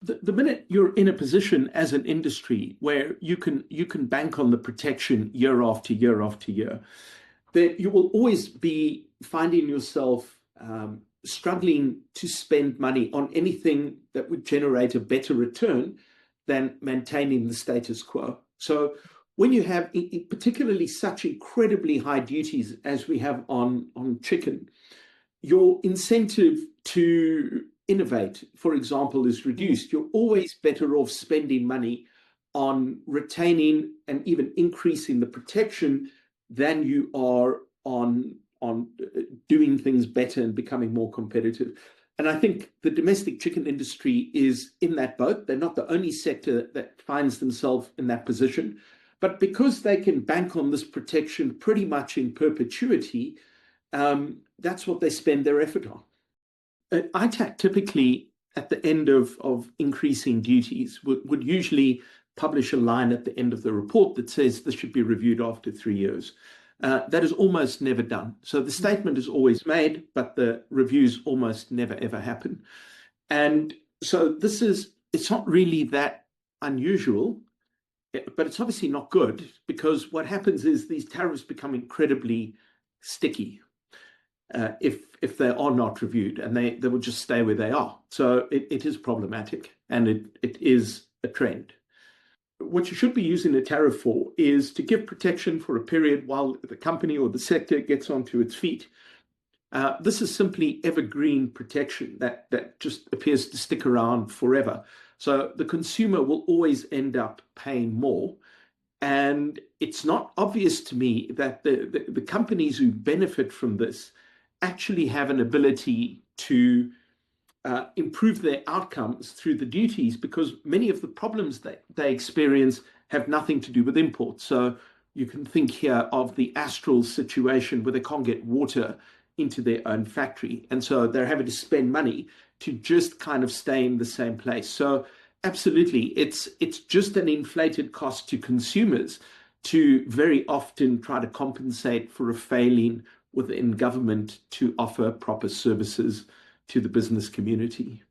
the minute you're in a position as an industry where you can bank on the protection year after year after year, then you will always be finding yourself struggling to spend money on anything that would generate a better return than maintaining the status quo. So when you have particularly such incredibly high duties as we have on chicken, your incentive to innovate, for example, is reduced. You're always better off spending money on retaining and even increasing the protection than you are on doing things better and becoming more competitive. And I think the domestic chicken industry is in that boat. They're not the only sector that finds themselves in that position. But because they can bank on this protection pretty much in perpetuity, that's what they spend their effort on. ITAC typically, at the end of increasing duties, would usually publish a line at the end of the report that says this should be reviewed after 3 years. That is almost never done. So the statement is always made, but the reviews almost never, ever happen. And so it's not really that unusual, but it's obviously not good, because what happens is these tariffs become incredibly sticky if they are not reviewed, and they will just stay where they are. So it is problematic, and it is a trend. What you should be using a tariff for is to give protection for a period while the company or the sector gets onto its feet. This is simply evergreen protection that just appears to stick around forever. So the consumer will always end up paying more. And it's not obvious to me that the companies who benefit from this actually have an ability to improve their outcomes through the duties, because many of the problems that they experience have nothing to do with imports. So you can think here of the Astral situation where they can't get water into their own factory. And so they're having to spend money to just kind of stay in the same place. So absolutely, it's just an inflated cost to consumers to very often try to compensate for a failing within government to offer proper services to the business community.